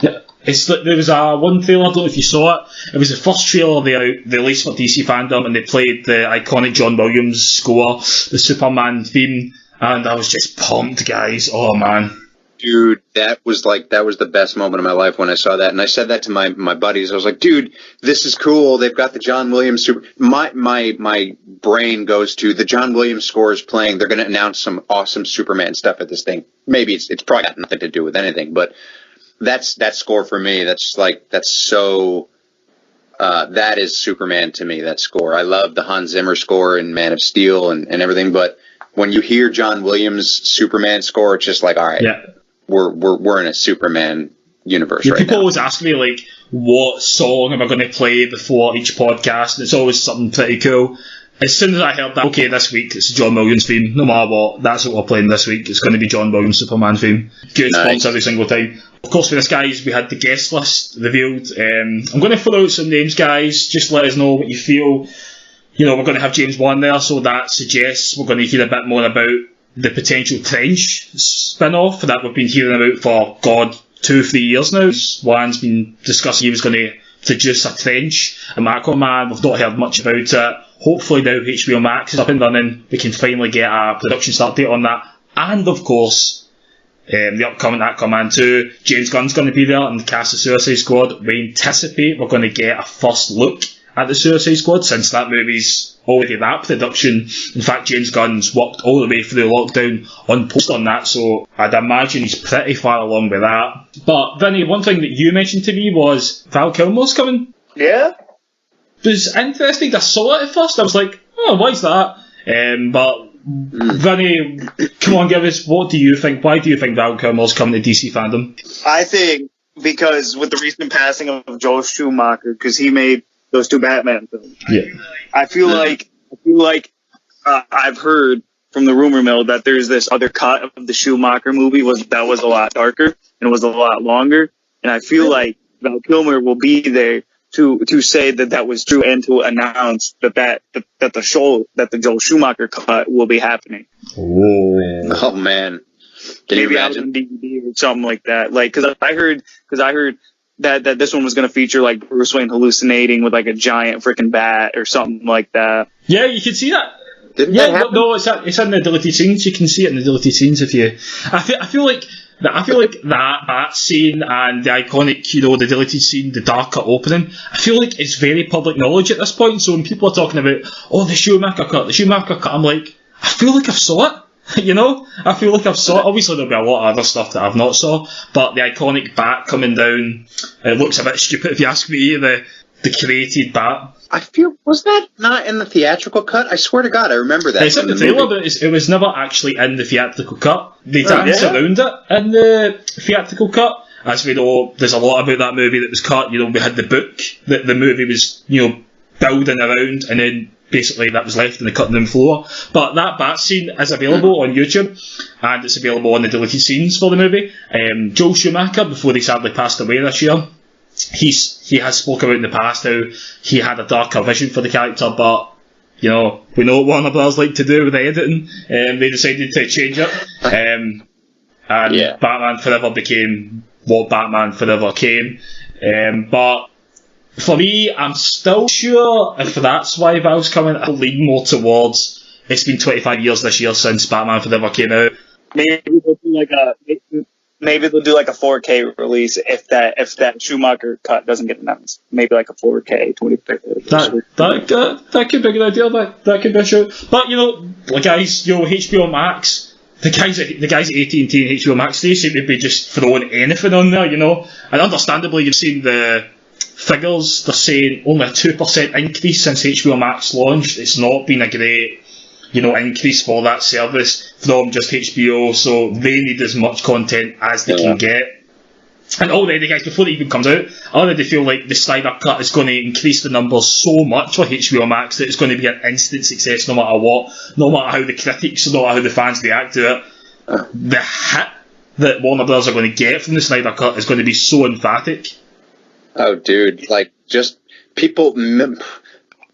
Yeah, there was one trailer, I don't know if you saw it. It was the first trailer they released for DC Fandom, and they played the iconic John Williams score, the Superman theme, and I was just pumped, guys. Oh man, dude, that was the best moment of my life when I saw that, and I said that to my buddies. I was like, dude, this is cool. They've got the John Williams My brain goes to the John Williams score is playing. They're going to announce some awesome Superman stuff at this thing. Maybe it's probably got nothing to do with anything, but that score for me, that is Superman to me, that score. I love the Hans Zimmer score in Man of Steel and everything, but when you hear John Williams' Superman score, it's just like, all right, we're in a Superman universe right now. People always ask me, like, what song am I going to play before each podcast, and it's always something pretty cool. As soon as I heard that, okay, this week it's John Williams theme, no matter what, that's what we're playing this week. It's going to be John Williams Superman theme. Good spots every single time. Of course, for this, guys, we had the guest list revealed. I'm going to throw out some names, guys. Just let us know what you feel. We're going to have James Wan there, so that suggests we're going to hear a bit more about the potential Trench spin-off that we've been hearing about for, 2-3 years now. Wan's been discussing he was going to produce a Trench, a Aquaman. We've not heard much about it. Hopefully now HBO Max is up and running, we can finally get a production start date on that. And of course, the upcoming Aquaman 2, James Gunn's going to be there, and the cast of Suicide Squad. We anticipate we're going to get a first look at the Suicide Squad, since that movie's already wrapped production. In fact, James Gunn's worked all the way through lockdown on post on that, so I'd imagine he's pretty far along with that. But Vinny, one thing that you mentioned to me was Val Kilmer's coming. Yeah? It was interesting. I saw it at first. I was like, oh, why is that? But Vinny, come on, give us, what do you think? Why do you think Val Kilmer's coming to DC Fandom? I think because with the recent passing of Joel Schumacher, because he made those two Batman films. Yeah. I feel like I've heard from the rumor mill that there's this other cut of the Schumacher movie that was a lot darker and was a lot longer, and I feel like Val Kilmer will be there to say that was true and to announce that the Joel Schumacher cut will be happening. Oh man. Maybe out on DVD or something like that. Like, because I heard that this one was going to feature like Bruce Wayne hallucinating with like a giant freaking bat or something like that. Yeah, you can see that. Didn't that happen? No, it's in the deleted scenes. You can see it in the deleted scenes if you. I feel like that scene and the iconic, the deleted scene, the dark cut opening, I feel like it's very public knowledge at this point. So when people are talking about, the Schumacher cut, I'm like, I feel like I've saw it. You know, I feel like I've saw it. Obviously, there'll be a lot of other stuff that I've not saw, but the iconic bat coming down, it looks a bit stupid if you ask me. The created bat. I feel, was that not in the theatrical cut? I swear to God, I remember that. It's in the trailer, but it was never actually in the theatrical cut. They danced around it in the theatrical cut. As we know, there's a lot about that movie that was cut. You know, we had the book that the movie was, you know, building around, and then basically that was left in the cutting room floor. But that bat scene is available on YouTube, and it's available on the deleted scenes for the movie. Joel Schumacher, before he sadly passed away this year, he has spoke about in the past how he had a darker vision for the character, but you know, we know what Warner Bros. Like to do with the editing, they decided to change it, and Batman Forever became what Batman Forever came. But for me, I'm still sure if that's why Val's coming, I'll lean more towards it's been 25 years this year since Batman Forever came out. Maybe they'll do like a 4K release if that Schumacher cut doesn't get announced. Maybe like a 4K 20. That could be a good idea. That could be a show. But you know, like guys, HBO Max, the guys at AT&T and HBO Max, they seem to be just throwing anything on there, you know. And understandably, you've seen the figures. They're saying only a 2% increase since HBO Max launched. It's not been a great, you know, increase for that service from just HBO, so they need as much content as they can get. And already, guys, before it even comes out, I already feel like the Snyder Cut is going to increase the numbers so much for HBO Max that it's going to be an instant success no matter what, no matter how the critics, no matter how the fans react to it. The hit that Warner Bros. Are going to get from the Snyder Cut is going to be so emphatic. Oh, dude, like, just people...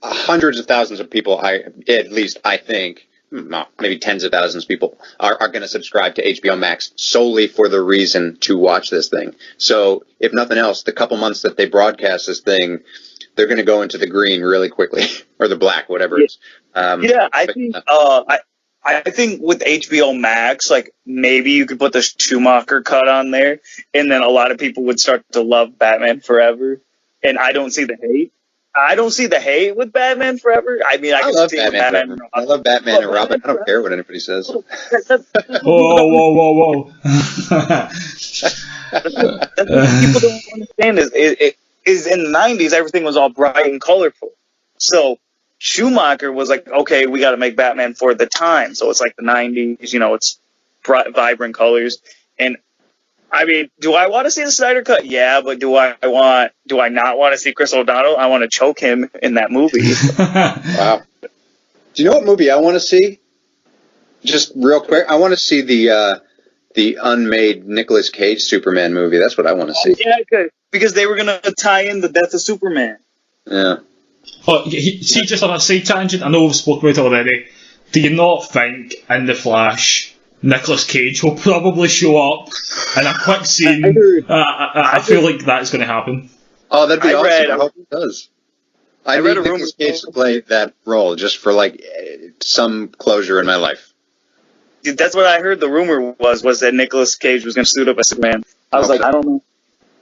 hundreds of thousands of people, at least I think, maybe tens of thousands of people are going to subscribe to HBO Max solely for the reason to watch this thing. So, if nothing else, the couple months that they broadcast this thing, they're going to go into the green really quickly, or the black, whatever it is. I think with HBO Max, like maybe you could put the Schumacher cut on there, and then a lot of people would start to love Batman Forever. And I don't see the hate. I don't see the hate with Batman Forever. I mean, I love Batman and Robin. I love Batman and Robin. I don't care what anybody says. Whoa. People don't understand is in the 90s, everything was all bright and colorful. So Schumacher was like, okay, we got to make Batman for the time. So it's like the 90s, you know, it's bright, vibrant colors. And I mean, do I want to see the Snyder Cut? Yeah, but do I not want to see Chris O'Donnell? I want to choke him in that movie. Wow. Do you know what movie I want to see? Just real quick, I want to see the unmade Nicolas Cage Superman movie. That's what I want to see. Yeah, good. Because they were going to tie in the death of Superman. Yeah. Oh, see, just on a side tangent, I know we've spoken about it already. Do you not think in The Flash, Nicolas Cage will probably show up in a quick scene? I feel like that's going to happen. Oh, that'd be awesome. I hope it does. I read Nicolas Cage to play that role just for like some closure in my life. Dude, that's what I heard. The rumor was that Nicolas Cage was going to suit up as Superman. I was like, I don't know.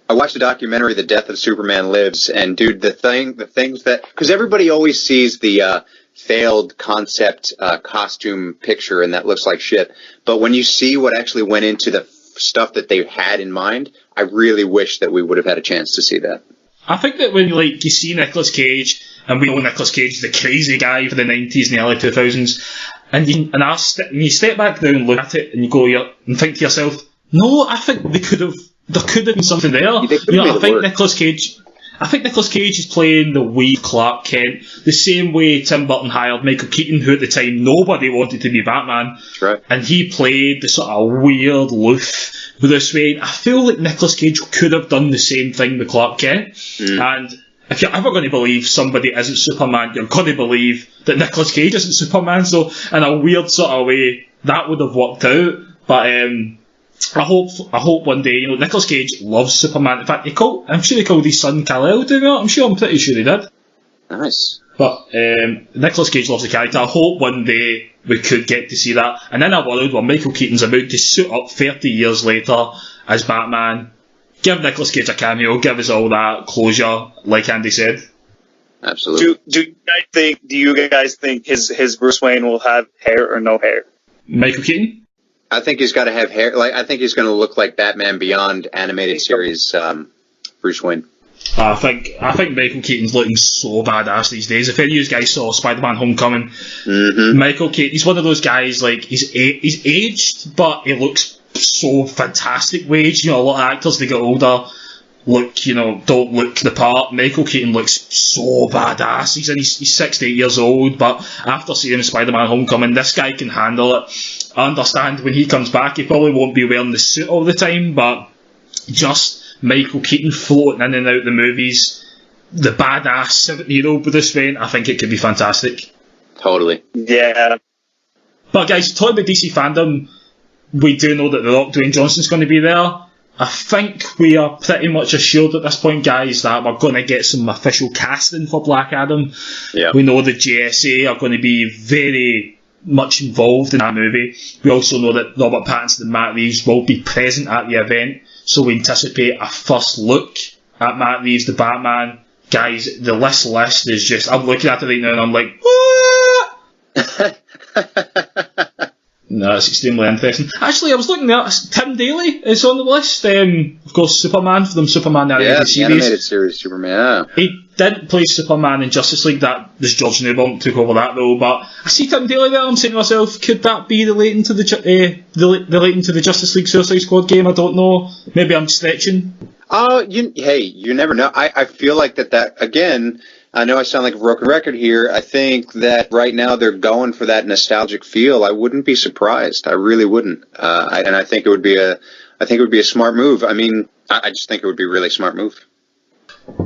I watched the documentary "The Death of Superman Lives," and dude, the things that, because everybody always sees the failed concept costume picture, and that looks like shit. But when you see what actually went into the stuff that they had in mind, I really wish that we would have had a chance to see that. I think that when you see Nicolas Cage, and we know Nicolas Cage is the crazy guy for the 90s and the early 2000s, and you step back down and look at it, and you go and think to yourself, no, I think there could have been something there. I think Nicolas Cage is playing the wee Clark Kent, the same way Tim Burton hired Michael Keaton, who at the time nobody wanted to be Batman. That's right. And he played the sort of weird aloof Bruce Wayne. I feel like Nicolas Cage could have done the same thing with Clark Kent. And if you're ever going to believe somebody isn't Superman, you're going to believe that Nicolas Cage isn't Superman. So in a weird sort of way, that would have worked out. But I hope one day, Nicolas Cage loves Superman. In fact, I'm sure he called his son Kal-El to it. I'm pretty sure he did. Nice. But Nicolas Cage loves the character. I hope one day we could get to see that. And in a world where Michael Keaton's about to suit up 30 years later as Batman, give Nicolas Cage a cameo, give us all that closure, like Andy said. Absolutely. Do you guys think his Bruce Wayne will have hair or no hair? Michael Keaton? I think he's got to have hair. Like, I think he's going to look like Batman Beyond animated series Bruce Wayne. I think Michael Keaton's looking so badass these days. If any of you guys saw Spider-Man Homecoming, Michael Keaton, he's one of those guys, like, he's aged, but he looks so fantastic with age. You know, a lot of actors, they get older, don't look the part. Michael Keaton looks so badass. He's 68 years old, but after seeing Spider-Man Homecoming, this guy can handle it. I understand when he comes back, he probably won't be wearing the suit all the time, but just Michael Keaton floating in and out the movies, the badass 70-year-old Bruce Wayne, I think it could be fantastic. Totally. Yeah. But guys, talking about DC Fandom, we do know that The Rock, Dwayne Johnson's going to be there. I think we are pretty much assured at this point, guys, that we're going to get some official casting for Black Adam. Yeah. We know the JSA are going to be very much involved in that movie. We also know that Robert Pattinson and Matt Reeves will be present at the event, so we anticipate a first look at Matt Reeves, the Batman. Guys, the list is just, I'm looking at it right now and I'm like, what? No, it's extremely interesting. Actually, I was looking at Tim Daly is on the list. Of course, Superman from Superman the animated series. Yeah, the animated series Superman. Yeah. He didn't play Superman in Justice League. That was George Newbern took over that role. But I see Tim Daly there. I'm saying to myself, could that be relating to the Justice League Suicide Squad game? I don't know. Maybe I'm stretching. You never know. I feel like that again. I know I sound like a broken record here. I think that right now they're going for that nostalgic feel. I wouldn't be surprised. I really wouldn't. And I think it would be a smart move. I mean, I just think it would be a really smart move.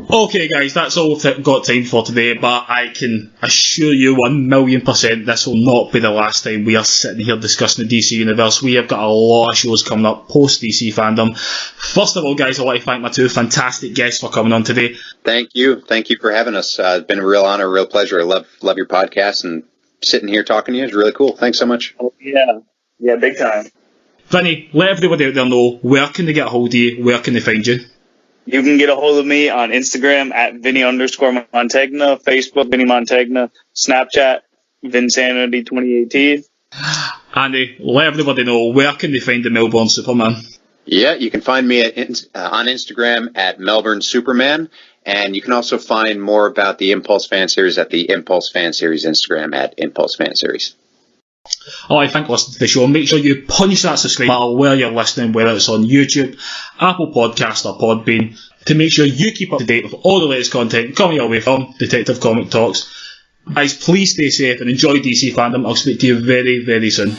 Okay, guys, that's all we've got time for today, but I can assure you 1,000,000% this will not be the last time we are sitting here discussing the DC Universe. We have got a lot of shows coming up post DC Fandom. First of all, guys, I'd like to thank my two fantastic guests for coming on today. Thank you for having us. It's been a real honor, a real pleasure. I love your podcast, and sitting here talking to you is really cool. Thanks so much. Oh, yeah, big time. Vinny, let everybody out there know, where can they get a hold of you, where can they find you? You can get a hold of me on Instagram at Vinny_Montegna, Facebook Vinny Montegna, Snapchat Vinsanity 2018. Andy, let everybody know, where can they find the Melbourne Superman? Yeah, you can find me on Instagram at Melbourne Superman, and you can also find more about the Impulse Fan Series at the Impulse Fan Series Instagram at Impulse Fan Series. Alright, thanks for listening to the show. Make sure you punch that subscribe button where you're listening, whether it's on YouTube, Apple Podcasts or Podbean, to make sure you keep up to date with all the latest content coming your way from Detective Comic Talks. Guys, please stay safe and enjoy DC Fandom. I'll speak to you very, very soon.